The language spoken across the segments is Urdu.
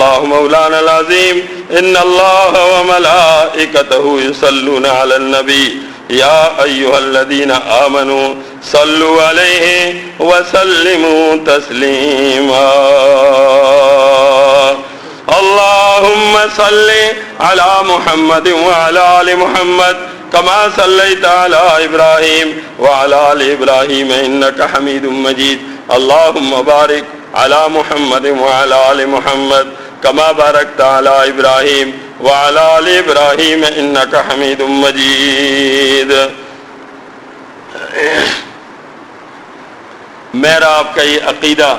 اللہ مولانا العظیم ان اللہ وملائکتہ یصلون علی النبی یا ایھا الذین آمنوا صلوا علیہ وسلموا تسلیما اللہم صلی علی محمد وعلی آل محمد کما صلیت علی ابراہیم وعلی آل ابراہیم انک حمید مجید اللہم بارک علی محمد وعلی آل محمد کما بارکت علی ابراہیم وعلی آل ابراہیم انک حمید مجید۔ میرا آپ کا یہ عقیدہ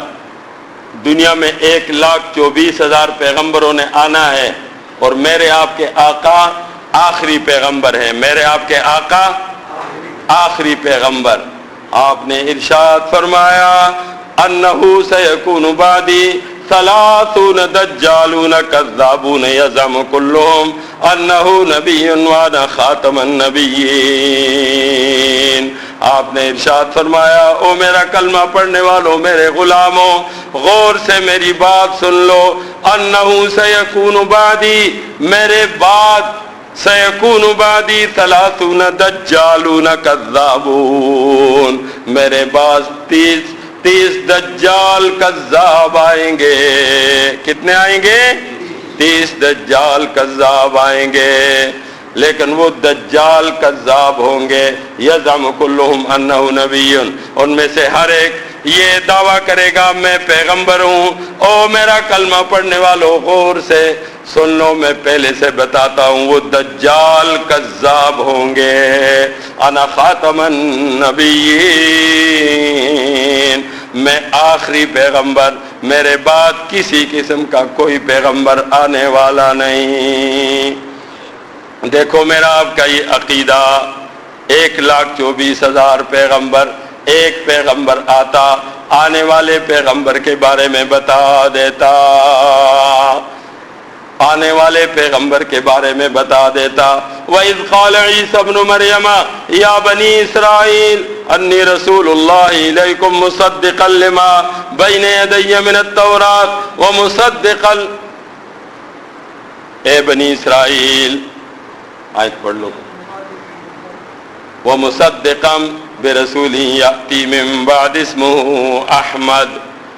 دنیا میں 1,24,000 پیغمبروں نے آنا ہے اور میرے آپ کے آقا آخری پیغمبر ہیں، میرے آپ کے آقا آخری پیغمبر۔ آپ نے ارشاد فرمایا انہو سیکون بعدی 30 دجالون کذابون یزعم کلہم انہو نبی وانا خاتم النبیین۔ آپ نے ارشاد فرمایا او میرا کلمہ پڑھنے والوں، میرے غلاموں، غور سے میری بات سن لو، انہو سیکون بعدی، میرے بعد سیکون بعدی 30 دجالون کذابون، میرے بعد 30 دجال کذاب آئیں گے۔ کتنے آئیں گے؟ 30 دجال کذاب آئیں گے، لیکن وہ دجال کذاب ہوں گے یزعم کلہم انہ نبی، ان میں سے ہر ایک یہ دعویٰ کرے گا میں پیغمبر ہوں۔ او میرا کلمہ پڑھنے والوں غور سے سن لو، میں پہلے سے بتاتا ہوں وہ دجال کذاب ہوں گے۔ انا خاتم النبیین، میں آخری پیغمبر، میرے بعد کسی قسم کا کوئی پیغمبر آنے والا نہیں۔ دیکھو میرا آپ کا یہ عقیدہ 1,24,000 پیغمبر، ایک پیغمبر آتا آنے والے پیغمبر کے بارے میں بتا دیتا، آنے والے پیغمبر کے بارے میں بتا دیتا۔ وَإِذْ قَالَ عِيسَى ابْنُ مَرْيَمَ يَا بَنِي إِسْرَائِيلَ أَنِّي رَسُولُ اللَّهِ إِلَيْكُمْ مُصَدِّقًا لِمَا بَيْنَ يَدَيَّ مِنَ التَّوْرَاةِ وَمُصَدِّقًا، اے بنی اسرائیل، آیت پڑھ لو، وَمُصَدِّقًا بِرَسُولٍ يَأْتِي مِن بَعْدِ اسْمُهُ أَحْمَدُ،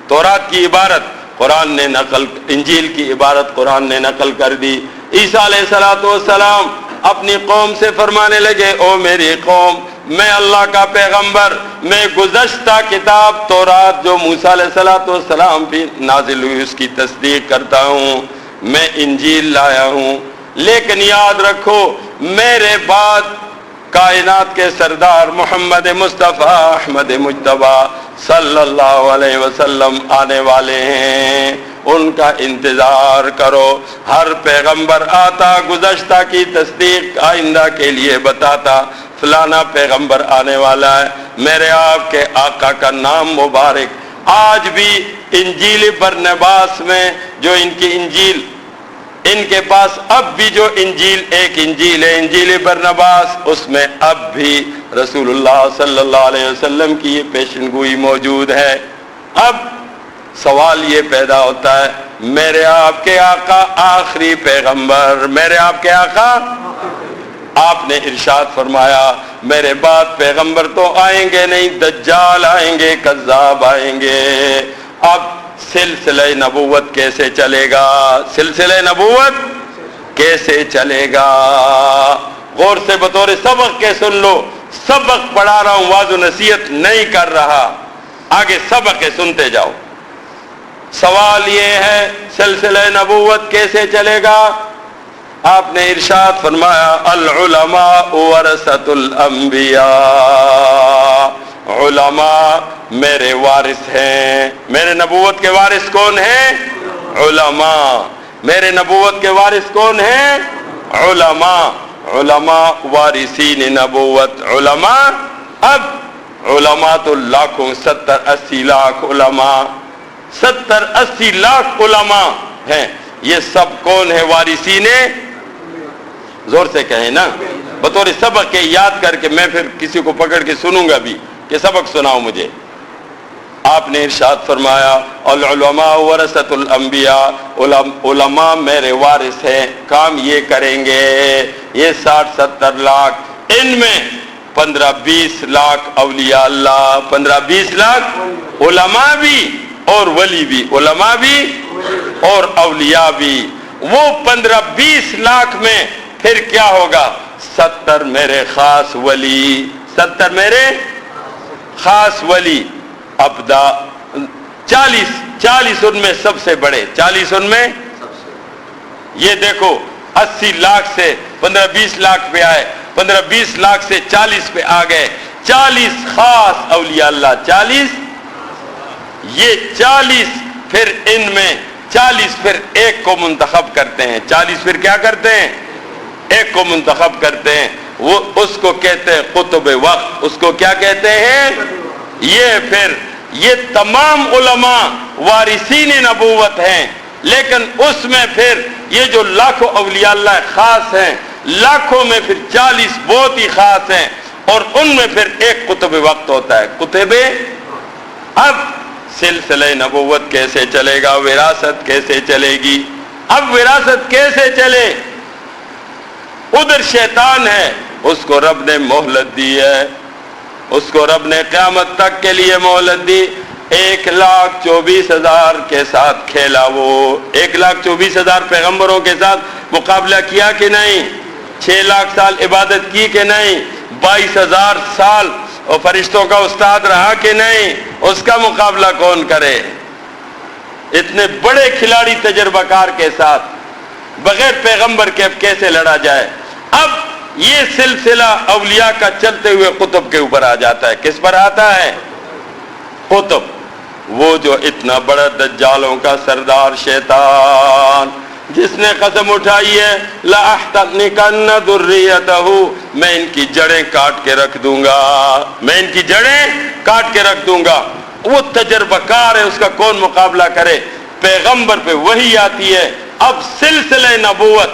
تورات کی عبارت قرآن نے نقل، انجیل کی عبارت قرآن نے نقل کر دی۔ عیسیٰ علیہ السلام اپنی قوم سے فرمانے لگے او میری قوم، میں اللہ کا پیغمبر، میں گزشتہ کتاب تورات جو موسیٰ علیہ السلام بھی نازل ہوئی اس کی تصدیق کرتا ہوں، میں انجیل لایا ہوں، لیکن یاد رکھو میرے بعد کائنات کے سردار محمد مصطفیٰ احمد مجتبیٰ صلی اللہ علیہ وسلم آنے والے ہیں، ان کا انتظار کرو۔ ہر پیغمبر آتا گزشتہ کی تصدیق آئندہ کے لیے بتاتا، فلانا پیغمبر آنے والا ہے۔ میرے آپ کے آقا کا نام مبارک آج بھی انجیل برنباس میں جو ان کی انجیل، ان کے پاس اب بھی جو انجیل ایک انجیل ہے انجیل برنباس، اس میں اب بھی رسول اللہ صلی اللہ علیہ وسلم کی یہ پیشن گوئی موجود ہے۔ اب سوال یہ پیدا ہوتا ہے میرے آپ کے آقا آخری پیغمبر، میرے آپ کے آقا، آپ نے ارشاد فرمایا میرے بعد پیغمبر تو آئیں گے نہیں، دجال آئیں گے، کذاب آئیں گے۔ اب سلسلہ نبوت کیسے چلے گا؟ سلسلہ نبوت کیسے چلے گا؟ غور سے بطور سبق کے سن لو، سبق پڑھا رہا ہوں، واعظ و نصیحت نہیں کر رہا، آگے سبق کے سنتے جاؤ۔ سوال یہ ہے سلسلہ نبوت کیسے چلے گا؟ آپ نے ارشاد فرمایا العلماء ورثۃ الانبیاء، علماء میرے وارث ہیں۔ میرے نبوت کے وارث کون ہیں؟ علماء۔ میرے نبوت کے وارث کون ہیں؟ علماء۔ علماء وارثین نبوت، علماء۔ اب علماء تو لاکھوں، 70-80 لاکھ علماء، 70-80 لاکھ علماء ہیں۔ یہ سب کون ہے؟ وارثین، زور سے کہیں نا، بطور سبق کے یاد کر کے، میں پھر کسی کو پکڑ کے سنوں گا بھی کہ سبق سناؤ مجھے۔ آپ نے ارشاد فرمایا العلماء ورثۃ الانبیاء، علماء میرے وارث ہیں، کام یہ کریں گے، یہ 60-70 لاکھ، ان میں 15-20 لاکھ اولیاء اللہ، 15-20 لاکھ علماء بھی اور ولی بھی، علماء بھی اور اولیاء بھی۔ وہ 15-20 لاکھ میں پھر کیا ہوگا؟ 70 میرے خاص ولی، 70 میرے خاص ولی۔ اب 40 ان میں سب سے بڑے، 40 ان میں، یہ دیکھو 80 لاکھ سے 15-20 لاکھ پہ آئے، 15-20 لاکھ سے 40 پہ آ گئے، 40 خاص اولیاء اللہ، 40 یہ 40 پھر ان میں 40 پھر ایک کو منتخب کرتے ہیں، 40 پھر کیا کرتے ہیں؟ ایک کو منتخب کرتے ہیں، وہ اس کو کہتے ہیں قطب وقت، اس کو کیا کہتے ہیں؟ یہ تمام علماء وارثین نبوت ہیں، لیکن اس میں پھر یہ جو لاکھوں اولیاء اللہ خاص ہیں، لاکھوں میں پھر 40 بہت ہی خاص ہیں، اور ان میں پھر ایک قطب وقت ہوتا ہے، قطب۔ اب سلسلہ نبوت کیسے چلے گا؟ وراثت کیسے چلے گی؟ اب وراثت کیسے چلے؟ ادھر شیطان ہے، اس کو رب نے مہلت دی ہے، اس کو رب نے قیامت تک کے لیے مہلت دی۔ 1,24,000 کے ساتھ کھیلا، وہ 1,24,000 پیغمبروں کے ساتھ مقابلہ کیا کہ نہیں؟ 6 لاکھ سال عبادت کی کہ نہیں؟ 22,000 سال اور فرشتوں کا استاد رہا کہ نہیں؟ اس کا مقابلہ کون کرے؟ اتنے بڑے کھلاڑی تجربہ کار کے ساتھ بغیر پیغمبر کے اب کیسے لڑا جائے؟ اب یہ سلسلہ اولیاء کا چلتے ہوئے قطب کے اوپر آ جاتا ہے۔ کس پر آتا ہے؟ قطب، وہ جو اتنا بڑا دجالوں کا سردار شیطان، جس نے قسم اٹھائی ہے لَأَحْتَنِكَنَّ ذُرِّيَّتَهُ، میں ان کی جڑیں کاٹ کے رکھ دوں گا، میں ان کی جڑیں کاٹ کے رکھ دوں گا۔ وہ تجربہ کار ہے، اس کا کون مقابلہ کرے؟ پیغمبر پہ وحی آتی ہے۔ اب سلسلہ نبوت،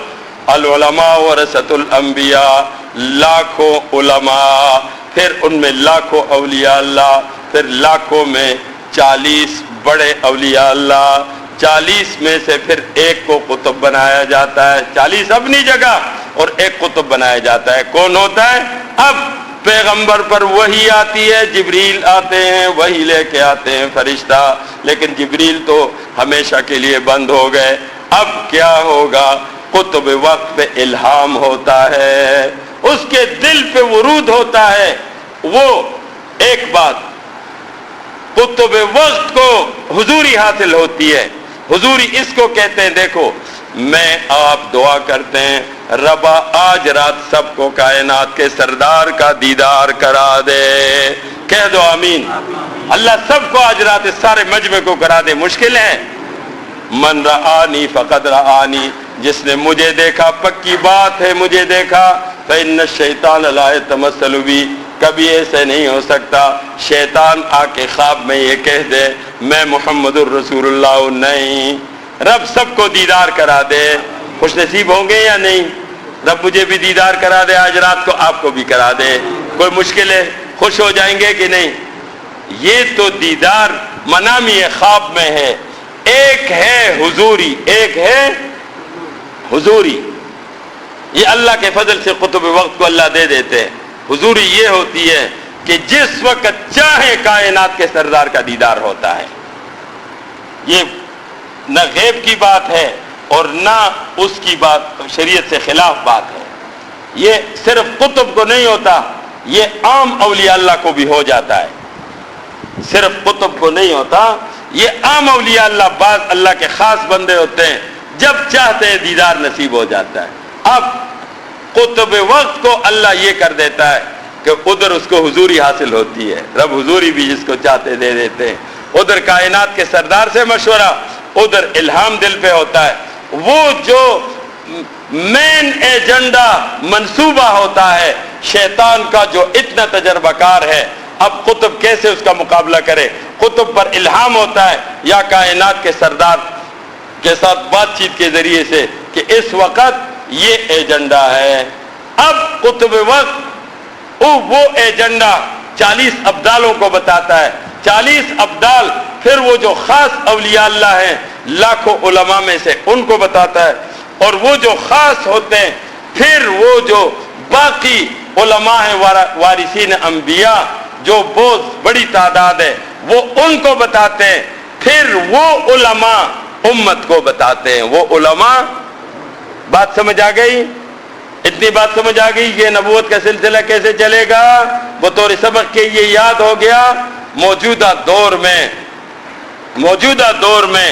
العلماء ورثۃ الانبیاء، لاکھوں علماء، پھر ان میں لاکھوں اولیاء اللہ، پھر لاکھوں میں 40 بڑے اولیاء اللہ، 40 میں سے پھر ایک کو قطب بنایا جاتا ہے، 40 اپنی جگہ اور ایک قطب بنایا جاتا ہے۔ کون ہوتا ہے؟ اب پیغمبر پر وحی آتی ہے، جبریل آتے ہیں، وحی لے کے آتے ہیں فرشتہ، لیکن جبریل تو ہمیشہ کے لیے بند ہو گئے۔ اب کیا ہوگا؟ قطب وقت پہ الہام ہوتا ہے، اس کے دل پہ ورود ہوتا ہے۔ وہ ایک بات، قطب وقت کو حضوری حاصل ہوتی ہے۔ حضوری اس کو کہتے ہیں، دیکھو میں آپ دعا کرتے ہیں ربا آج رات سب کو کائنات کے سردار کا دیدار کرا دے، کہہ دو آمین۔ اللہ سب کو آج رات اس سارے مجمع کو کرا دے۔ مشکل ہے؟ من رآنی فقد رآنی، جس نے مجھے دیکھا، پکی بات ہے مجھے دیکھا۔ فإن الشیطان لا يتمثل بی، کبھی ایسے نہیں ہو سکتا شیطان آ کے خواب میں یہ کہہ دے میں محمد الرسول اللہ نہیں۔ رب سب کو دیدار کرا دے، خوش نصیب ہوں گے یا نہیں؟ رب مجھے بھی دیدار کرا دے آج رات کو، آپ کو بھی کرا دے، کوئی مشکل ہے؟ خوش ہو جائیں گے کہ نہیں؟ یہ تو دیدار منامی خواب میں ہے، ایک ہے حضوری، ایک ہے حضوری۔ یہ اللہ کے فضل سے قطب وقت کو اللہ دے دیتے ہیں۔ حضوری یہ ہوتی ہے کہ جس وقت چاہے کائنات کے سردار کا دیدار ہوتا ہے۔ یہ نہ غیب کی بات ہے اور نہ اس کی بات شریعت سے خلاف بات ہے۔ یہ صرف قطب کو نہیں ہوتا، یہ عام اولیاء اللہ کو بھی ہو جاتا ہے۔ صرف قطب کو نہیں ہوتا، یہ عام اولیاء اللہ، بعض اللہ کے خاص بندے ہوتے ہیں، جب چاہتے ہیں دیدار نصیب ہو جاتا ہے۔ اب قطب وقت کو اللہ یہ کر دیتا ہے کہ ادھر اس کو حضوری حاصل ہوتی ہے، رب حضوری بھی جس کو چاہتے دے دیتے ہیں۔ ادھر کائنات کے سردار سے مشورہ، ادھر الہام دل پہ ہوتا ہے۔ وہ جو مین ایجنڈا منصوبہ ہوتا ہے شیطان کا، جو اتنا تجربہ کار ہے، اب قطب کیسے اس کا مقابلہ کرے؟ قطب پر الہام ہوتا ہے یا کائنات کے سردار کے ساتھ بات چیت کے ذریعے سے کہ اس وقت یہ ایجنڈا ہے۔ اب قطب وقت وہ ایجنڈا 40 ابدالوں کو بتاتا ہے، 40 ابدال، پھر وہ جو خاص اولیاء اللہ ہیں لاکھوں علماء میں سے ان کو بتاتا ہے، اور وہ جو خاص ہوتے ہیں پھر وہ جو باقی علماء ہیں وارثین انبیاء جو بہت بڑی تعداد ہے وہ ان کو بتاتے ہیں، پھر وہ علماء امت کو بتاتے ہیں۔ وہ علماء، بات سمجھ آ گئی؟ اتنی بات سمجھ آ گئی کہ نبوت کا سلسلہ کیسے چلے گا؟ بطور سبق کے یہ یاد ہو گیا۔ موجودہ دور میں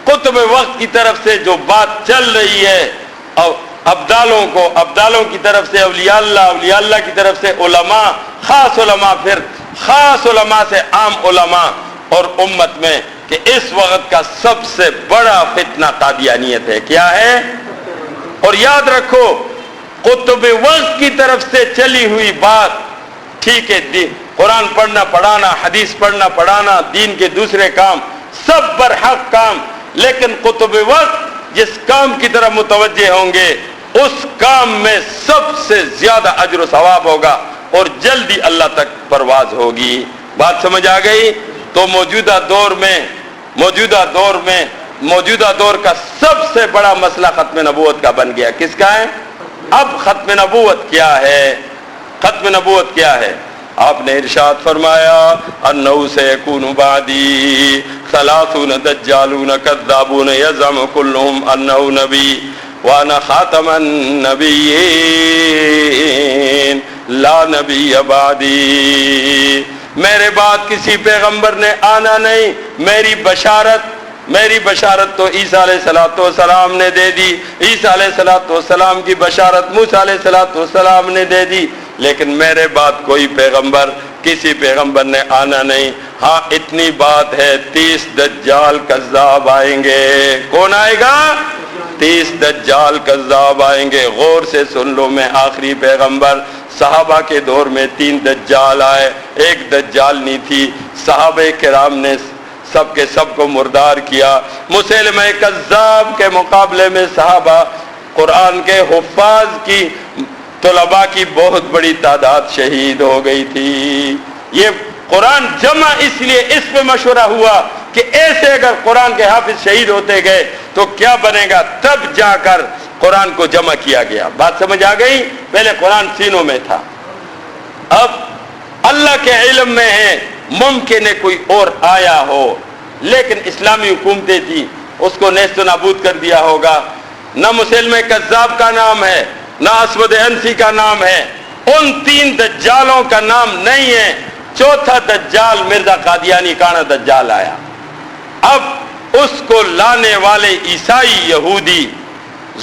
قطب وقت کی طرف سے جو بات چل رہی ہے، ابدالوں کی طرف سے اولیاء اللہ کی طرف سے علماء، خاص علماء، پھر خاص علماء سے عام علماء، اور امت میں کہ اس وقت کا سب سے بڑا فتنہ قادیانیت ہے۔ کیا ہے؟ اور یاد رکھو قطب وقت کی طرف سے چلی ہوئی بات ٹھیک ہے، قرآن پڑھنا پڑھانا، حدیث پڑھنا پڑھانا، دین کے دوسرے کام سب برحق کام، لیکن قطب وقت جس کام کی طرف متوجہ ہوں گے اس کام میں سب سے زیادہ اجر و ثواب ہوگا اور جلدی اللہ تک پرواز ہوگی۔ بات سمجھ آ گئی؟ تو موجودہ دور کا سب سے بڑا مسئلہ ختم نبوت کا بن گیا۔ کس کا ہے؟ اب ختم نبوت کیا ہے؟ ختم نبوت کیا ہے؟ آپ نے ارشاد فرمایا انہو سیکون بعدی 30 دجالون کذابون یزعم کلہم انہو نبی وانا خاتم النبیین لا نبی بعدی۔ میرے بعد کسی پیغمبر نے آنا نہیں، میری بشارت تو عیسیٰ علیہ السلام نے دے دی، عیسیٰ علیہ السلام کی بشارت موسیٰ علیہ السلام نے دے دی، لیکن میرے بعد کوئی پیغمبر، کسی پیغمبر نے آنا نہیں۔ ہاں اتنی بات ہے 30 دجال کذاب آئیں گے۔ کون آئے گا؟ 30 دجال کذاب آئیں گے۔ غور سے سن لو، میں آخری پیغمبر، صحابہ کے دور میں 3 دجال آئے، ایک دجال نہیں تھی، صحابہ کرام نے سب کے سب کو مردار کیا۔ مسیلمہ کذاب کے مقابلے میں صحابہ قرآن کے حفاظ کی طلباء کی بہت بڑی تعداد شہید ہو گئی تھی۔ یہ قرآن جمع اس لیے اس پہ مشورہ ہوا کہ ایسے اگر قرآن کے حافظ شہید ہوتے گئے تو کیا بنے گا، تب جا کر قرآن کو جمع کیا گیا۔ بات سمجھ آ گئی؟ پہلے قرآن سینوں میں تھا، اب اللہ کے علم میں ہے، ممکن ہے کوئی اور آیا ہو، لیکن اسلامی حکومتیں تھی، اس کو نیست و نابود کر دیا ہوگا۔ نہ مسلمہ کذاب کا نام ہے، نہ اسود انسی کا نام ہے، ان 3 دجالوں کا نام نہیں ہے۔ چوتھا دجال مرزا قادیانی کانا دجال آیا۔ اب اس کو لانے والے عیسائی یہودی،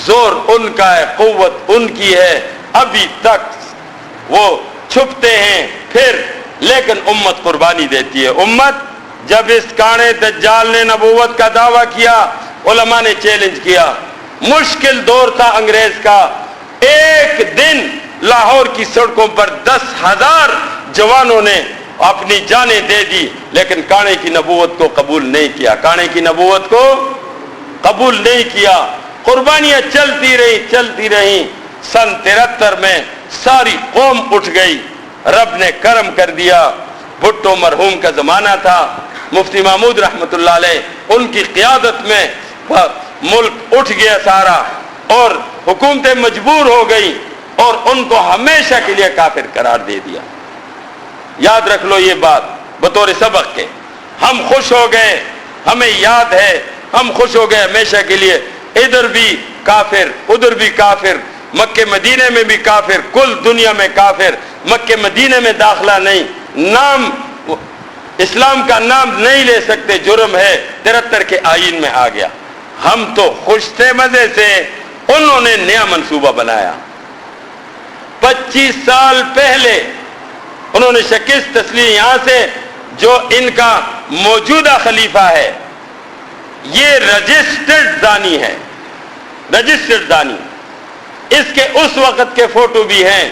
زور ان کا ہے، قوت ان کی ہے، ابھی تک وہ چھپتے ہیں، پھر لیکن امت قربانی دیتی ہے۔ امت جب اس کانے دجال نے نبوت کا دعویٰ کیا، علماء نے چیلنج کیا، مشکل دور تھا انگریز کا، ایک دن لاہور کی سڑکوں پر 10,000 جوانوں نے اپنی جانیں دے دی، لیکن کانے کی نبوت کو قبول نہیں کیا، کانے کی نبوت کو قبول نہیں کیا۔ قربانیاں چلتی رہیں۔ سن 73 میں ساری قوم اٹھ گئی، رب نے کرم کر دیا، بھٹو مرحوم کا زمانہ تھا، مفتی محمود رحمت اللہ علیہ ان کی قیادت میں ملک اٹھ گیا سارا، اور حکومتیں مجبور ہو گئی اور ان کو ہمیشہ کے لیے کافر قرار دے دیا۔ یاد رکھ لو یہ بات بطور سبق کے۔ ہم خوش ہو گئے، ہمیں یاد ہے، ہم خوش ہو گئے ہمیشہ کے لیے، ادھر بھی کافر ادھر بھی کافر، مکہ مدینے میں بھی کافر، کل دنیا میں کافر، مکہ مدینے میں داخلہ نہیں، نام اسلام کا نام نہیں لے سکتے، جرم ہے، 73 کے آئین میں آ گیا۔ ہم تو خوش تھے مزے سے، انہوں نے نیا منصوبہ بنایا۔ 25 سال پہلے انہوں نے شکست تسلیم یہاں سے، جو ان کا موجودہ خلیفہ ہے یہ رجسٹرڈ زانی ہے، رجسٹرڈ زانی۔ اس کے اس وقت کے فوٹو بھی ہیں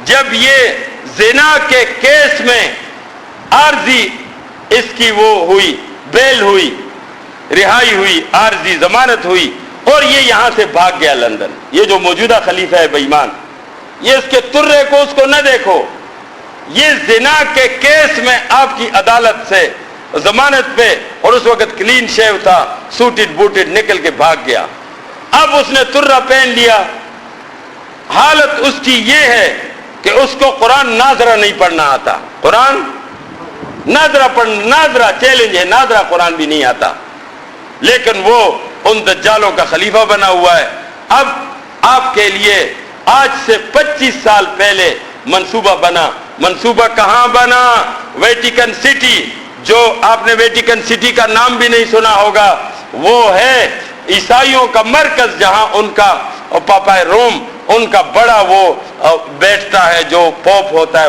جب یہ زنا کے کیس میں عارضی اس کی وہ ہوئی، بیل ہوئی، رہائی ہوئی، عارضی ضمانت ہوئی، اور یہ یہاں سے بھاگ گیا لندن۔ یہ جو موجودہ خلیفہ ہے بے ایمان، یہ اس کے ترے کو اس کو نہ دیکھو، یہ زنا کے کیس میں آپ کی عدالت سے ضمانت پہ، اور اس وقت کلین شیو تھا، سوٹڈ بوٹڈ نکل کے بھاگ گیا. اب اس نے ترہ پہن لیا. حالت اس کی یہ ہے کہ اس کو قرآن ناظرہ نہیں پڑھنا آتا. قرآن ناظرہ چیلنج ہے، ناظرہ قرآن بھی نہیں آتا، لیکن وہ ان دجالوں کا خلیفہ بنا ہوا ہے. اب آپ کے لیے آج سے 25 سال پہلے منصوبہ بنا. منصوبہ کہاں بنا؟ Vatican city. جو آپ نے ویٹیکن سٹی کا نام بھی نہیں سنا ہوگا، وہ ہے عیسائیوں کا مرکز، جہاں ان کا پاپا روم، ان کا بڑا وہ بیٹھتا ہے، جو پوپ ہوتا ہے،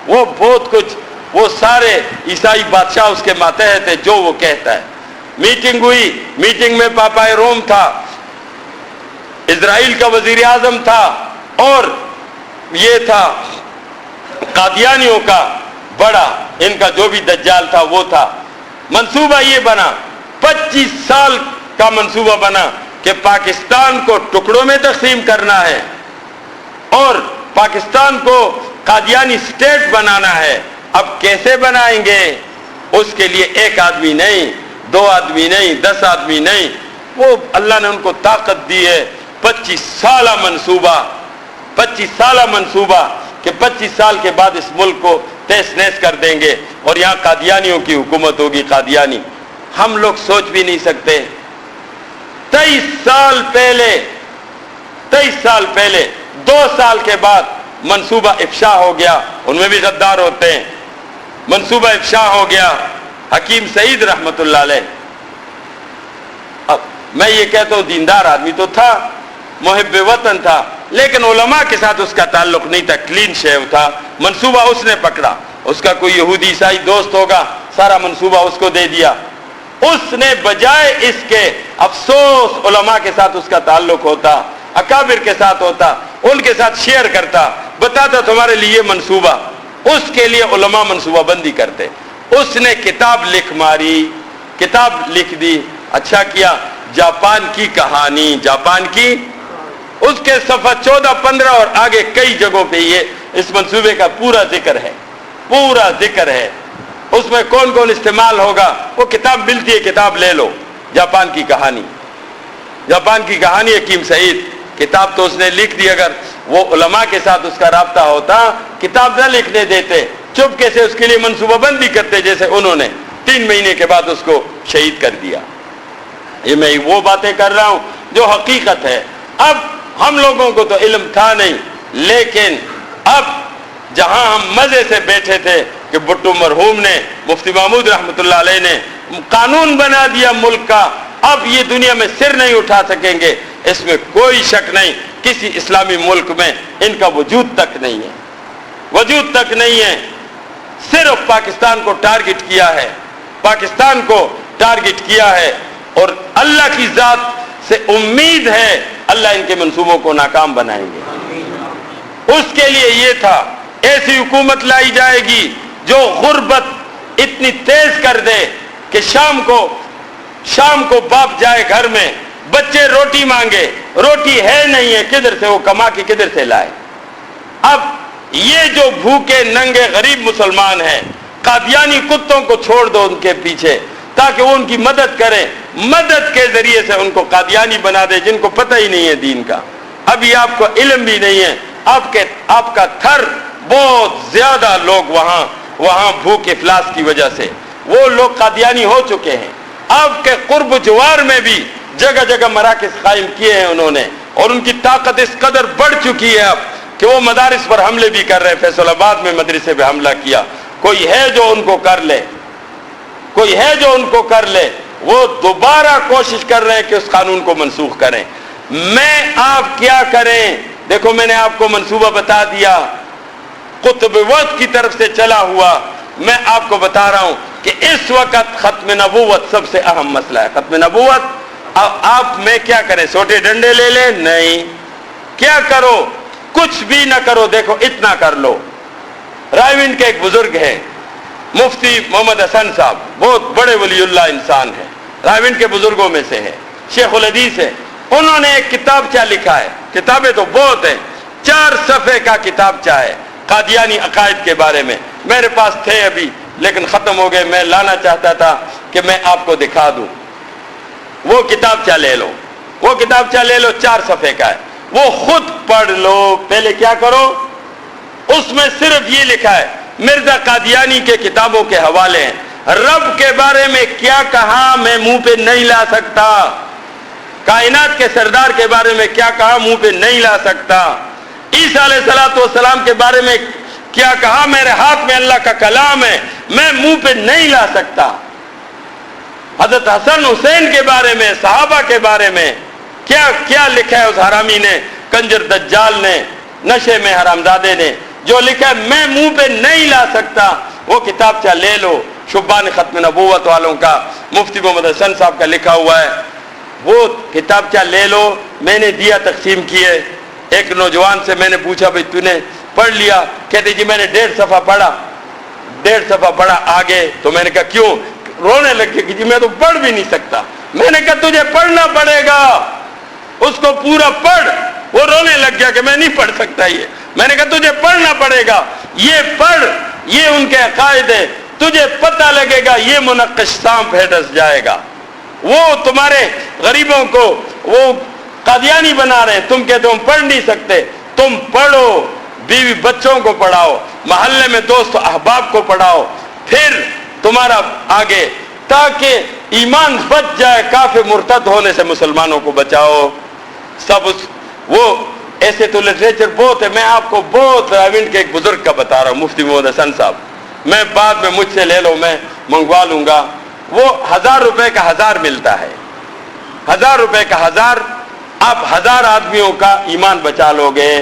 وہ بہت کچھ، وہ سارے عیسائی بادشاہ اس کے ماتحت ہے، جو وہ کہتا ہے. میٹنگ ہوئی، میٹنگ میں پاپا روم تھا، اسرائیل کا وزیر اعظم تھا، اور یہ تھا قادیانیوں کا بڑا، ان کا جو بھی دجال تھا وہ تھا. منصوبہ یہ بنا، 25 سال کا منصوبہ بنا کہ پاکستان کو ٹکڑوں میں تقسیم کرنا ہے اور پاکستان کو قادیانی سٹیٹ بنانا ہے. اب کیسے بنائیں گے؟ اس کے لیے ایک آدمی نہیں، 2 آدمی نہیں، 10 آدمی نہیں، وہ اللہ نے ان کو طاقت دی ہے. 25 سالہ منصوبہ کہ 25 سال کے بعد اس ملک کو تیس نیس کر دیں گے اور یہاں قادیانیوں کی حکومت ہوگی. قادیانی ہم لوگ سوچ بھی نہیں سکتے. 23 سال پہلے 2 سال کے بعد منصوبہ افشا ہو گیا. ان میں بھی غدار ہوتے ہیں. منصوبہ افشا ہو گیا. حکیم سعید رحمت اللہ علیہ، اب میں یہ کہتا ہوں دیندار آدمی تو تھا، محب وطن تھا، لیکن علماء کے ساتھ اس کا تعلق نہیں تھا، کلین شیو تھا. منصوبہ اس نے پکڑا، اس کا کوئی یہودی عیسائی دوست ہوگا، سارا منصوبہ اس کو دے دیا. اس نے بجائے اس کے افسوس علماء کے ساتھ اس کا تعلق ہوتا، اکابر کے ساتھ ہوتا، ان کے ساتھ شیئر کرتا، بتاتا تمہارے لیے منصوبہ. اس کے لیے علماء منصوبہ بندی کرتے. اس نے کتاب لکھ دی. اچھا کیا. جاپان کی کہانی، جاپان کی، اس کے صفحہ 14 15 اور آگے کئی جگہوں پہ یہ اس منصوبے کا پورا ذکر ہے. اس میں کون کون استعمال ہوگا، وہ کتاب ملتی ہے، کتاب لے لو. جاپان کی کہانی حکیم سعید. کتاب تو اس نے لکھ دی. اگر وہ علماء کے ساتھ اس کا رابطہ ہوتا، کتاب نہ لکھنے دیتے، چپکے سے اس کے لیے منصوبہ بندی کرتے، جیسے انہوں نے 3 مہینے کے بعد اس کو شہید کر دیا. یہ میں وہ باتیں کر رہا ہوں جو حقیقت ہے. اب ہم لوگوں کو تو علم تھا نہیں، لیکن اب جہاں ہم مزے سے بیٹھے تھے کہ بھٹو مرحوم نے، مفتی محمود رحمت اللہ علیہ نے قانون بنا دیا ملک کا، اب یہ دنیا میں سر نہیں اٹھا سکیں گے، اس میں کوئی شک نہیں. کسی اسلامی ملک میں ان کا وجود تک نہیں ہے. صرف پاکستان کو ٹارگٹ کیا ہے، اور اللہ کی ذات سے امید ہے اللہ ان کے منصوبوں کو ناکام بنائیں گے. اس کے لیے یہ تھا، ایسی حکومت لائی جائے گی جو غربت اتنی تیز کر دے کہ شام کو باپ جائے گھر میں، بچے روٹی مانگے، روٹی ہے نہیں ہے، کدھر سے وہ کما کے کدھر سے لائے. اب یہ جو بھوکے ننگے غریب مسلمان ہیں، قادیانی کتوں کو چھوڑ دو ان کے پیچھے تاکہ وہ ان کی مدد کریں. مدد کے ذریعے سے ان کو قادیانی بنا دے جن کو پتہ ہی نہیں ہے دین کا. ابھی آپ کو علم بھی نہیں ہے. آپ کا تھر بہت زیادہ لوگ وہاں بھوک افلاس کی وجہ سے وہ لوگ قادیانی ہو چکے ہیں. آپ کے قرب جوار میں بھی جگہ جگہ مراکز قائم کیے ہیں انہوں نے، اور ان کی طاقت اس قدر بڑھ چکی ہے اب کہ وہ مدارس پر حملے بھی کر رہے ہیں. فیصل آباد میں مدرسے پہ حملہ کیا. کوئی ہے جو ان کو کر لے، وہ دوبارہ کوشش کر رہے ہیں کہ اس قانون کو منسوخ کریں. آپ کیا کریں؟ دیکھو میں نے آپ کو منصوبہ بتا دیا، قطب وقت کی طرف سے چلا ہوا. میں آپ کو بتا رہا ہوں کہ اس وقت ختم نبوت سب سے اہم مسئلہ ہے. ختم نبوت. اب آپ میں کیا کریں؟ سوٹے ڈنڈے لے لیں؟ نہیں. کیا کرو؟ کچھ بھی نہ کرو. دیکھو اتنا کر لو. رائے کے ایک بزرگ ہیں مفتی محمد حسن صاحب، بہت بڑے ولی اللہ انسان ہیں، رائے کے بزرگوں میں سے ہے، شیخ الحدیث ہے. انہوں نے ایک کتابچہ لکھا ہے. کتابیں تو بہت ہیں. 4 صفحے کا کتابچہ ہے. قادیانی عقائد کے بارے میں میرے پاس تھے ابھی لیکن ختم ہو گئے، میں لانا چاہتا تھا کہ میں آپ کو دکھا دوں۔ وہ کتابچہ لے لو، وہ کتابچہ لے لو، 4 صفحے کا ہے، وہ خود پڑھ لو۔ پہلے کیا کرو، اس میں صرف یہ لکھا ہے، مرزا قادیانی کے کتابوں کے حوالے ہیں، رب کے بارے میں کیا کہا میں منہ پہ نہیں لا سکتا، کائنات کے سردار کے بارے میں کیا کہا منہ پہ نہیں لا سکتا، عیسیٰ علیہ السلام کے بارے میں کیا کہا میرے ہاتھ میں اللہ کا کلام ہے میں منہ پہ نہیں لا سکتا، حضرت حسن حسین کے بارے میں، صحابہ کے بارے میں کیا کیا لکھا ہے اس حرامی نے، کنجر دجال نے، نشے میں حرامزادے نے جو لکھا ہے میں منہ پہ نہیں لا سکتا۔ وہ کتابچہ لے لو، شبان ختم نبوت والوں کا، مفتی محمد حسن صاحب کا لکھا ہوا ہے، وہ کتابچہ لے لو۔ میں نے دیا، تقسیم کیے۔ ایک نوجوان سے میں نے پوچھا بھئی تو نے پڑھ لیا؟ کہتے جی میں نے 1.5 صفحہ پڑھا، 1.5 صفحہ پڑھا آگے۔ تو میں نے کہا کیوں؟ رونے لگے کہ جی میں تو پڑھ بھی نہیں سکتا۔ میں نے کہا تجھے پڑھنا پڑے گا، اس کو پورا پڑھ۔ وہ رونے لگ گیا کہ میں نہیں پڑھ سکتا یہ۔ میں نے کہا تجھے پڑھنا پڑے گا، یہ پڑھ، یہ ان کے عقائد ہے، تجھے پتہ لگے گا یہ منقش سانپ ہے ڈس جائے گا۔ وہ تمہارے غریبوں کو وہ قادیانی بنا رہے ہیں، تم کہتے ہو ہم پڑھ نہیں سکتے، تم پڑھو، بیوی بچوں کو پڑھاؤ، محلے میں دوست احباب کو پڑھاؤ، پھر تمہارا آگے، تاکہ ایمان بچ جائے، کافر مرتد ہونے سے مسلمانوں کو بچاؤ۔ سب وہ ایسے تو لٹریچر بہت ہے، میں آپ کو بہت ایونٹ کے ایک بزرگ کا بتا رہا ہوں، مفتی محمد حسن صاحب، میں بعد میں مجھ سے لے لو، میں منگوا لوں گا۔ وہ 1000 روپے کا 1000 ملتا ہے، 1000 روپے کا 1000، آپ 1000 آدمیوں کا ایمان بچا لو گے۔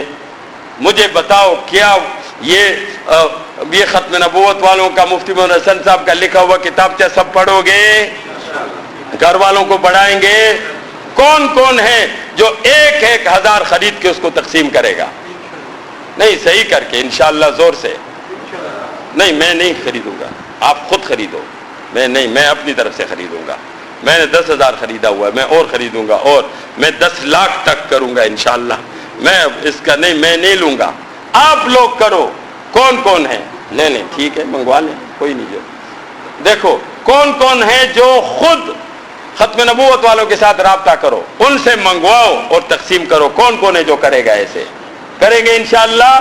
مجھے بتاؤ کیا یہ ختم نبوت والوں کا، مفتی محمد حسن صاحب کا لکھا ہوا کتابچہ سب پڑھو گے؟ گھر والوں کو پڑھائیں گے؟ کون کون ہے جو ایک 1000 خرید کے اس کو تقسیم کرے گا؟ نہیں، صحیح کر کے انشاءاللہ، زور سے نہیں، میں نہیں خریدوں گا، آپ خود خریدو، میں نہیں، میں اپنی طرف سے خریدوں گا۔ میں نے 10,000 خریدا ہوا ہے، میں اور خریدوں گا، اور میں 10 لاکھ تک کروں گا انشاءاللہ۔ میں اس کا نہیں، میں نہیں لوں گا، آپ لوگ کرو۔ کون کون ہے؟ لے لیں، ٹھیک ہے، منگوا لیں، کوئی نہیں۔ جو دیکھو کون کون ہے جو خود ختم نبوت والوں کے ساتھ رابطہ کرو، ان سے منگواؤ اور تقسیم کرو۔ کون کون ہے جو کرے گا؟ ایسے کریں گے انشاءاللہ۔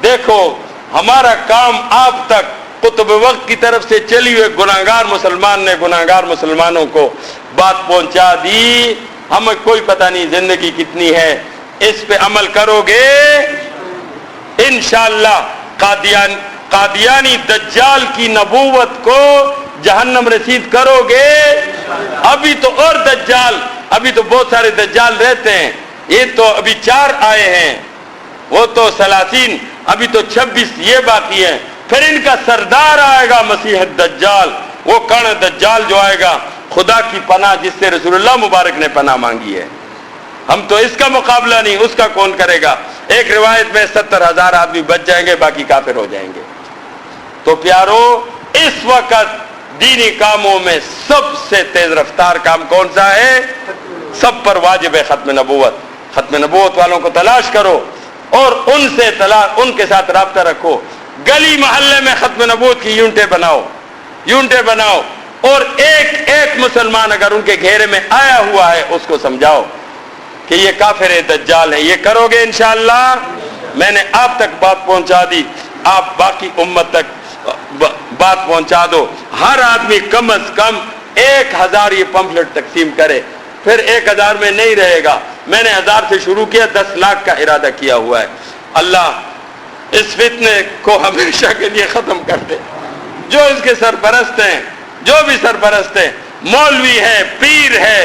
دیکھو ہمارا کام آپ تک قطب وقت کی طرف سے چلی ہوئے گناہگار مسلمان نے گناہگار مسلمانوں کو بات پہنچا دی۔ ہمیں کوئی پتہ نہیں زندگی کتنی ہے، اس پہ عمل کرو گے انشاءاللہ۔ قادیانی دجال کی نبوت کو جہنم رسید کرو گے۔ ابھی تو اور دجال، ابھی تو بہت سارے دجال رہتے ہیں، یہ تو ابھی 4 آئے ہیں، وہ تو 30، ابھی تو 26 یہ باقی ہیں۔ پھر ان کا سردار آئے گا مسیح الدجال، وہ کڑ دجال جو آئے گا، خدا کی پناہ جس سے رسول اللہ مبارک نے پناہ مانگی ہے، ہم تو اس کا مقابلہ نہیں، اس کا کون کرے گا؟ ایک روایت میں 70,000 آدمی بچ جائیں گے، باقی کافر ہو جائیں گے۔ تو پیارو، اس وقت دینی کاموں میں سب سے تیز رفتار کام کون سا ہے؟ سب پر واجب ہے ختم نبوت۔ ختم نبوت والوں کو تلاش کرو اور ان کے ساتھ رابطہ رکھو۔ گلی محلے میں ختم نبوت کی یونٹیں بناؤ، اور ایک مسلمان اگر ان کے گھیرے میں آیا ہوا ہے اس کو سمجھاؤ کہ یہ کافر ہے، دجال ہے۔ یہ کرو گے انشاءاللہ۔ میں نے آپ تک بات پہنچا دی، آپ باقی امت تک بات پہنچا دو۔ ہر آدمی کم از کم 1000 یہ پمفلٹ تقسیم کرے، پھر 1000 میں نہیں رہے گا۔ میں نے 1000 سے شروع کیا، 10 لاکھ کا ارادہ کیا ہوا ہے۔ اللہ اس فتنے کو ہمیشہ کے لیے ختم کر دے۔ جو اس کے سرپرست ہیں، جو بھی سرپرست ہیں، مولوی ہے، پیر ہے،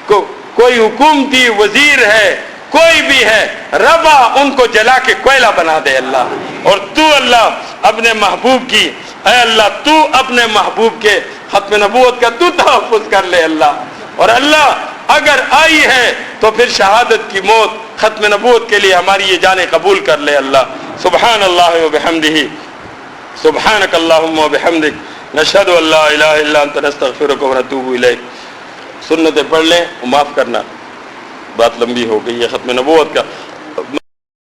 کوئی حکومتی وزیر ہے، کوئی بھی ہے، ربا ان کو جلا کے کوئلہ بنا دے اللہ۔ اور تو اللہ اپنے محبوب کی، اے اللہ تو اپنے محبوب کے ختم نبوت کا تو تحفظ کر لے اللہ۔ اور اللہ اگر آئی ہے تو پھر شہادت کی موت ختم نبوت کے لیے ہماری یہ جانیں قبول کر لے اللہ۔ سبحان اللہ و بحمدہ، سبحانک اللہم و بحمدک، نشہد ان لا الہ الا انت نستغفرک و نتوب الیک۔ سنتیں پڑھ لیں، معاف کرنا، بات لمبی ہو گئی ہے ختم نبوت کا۔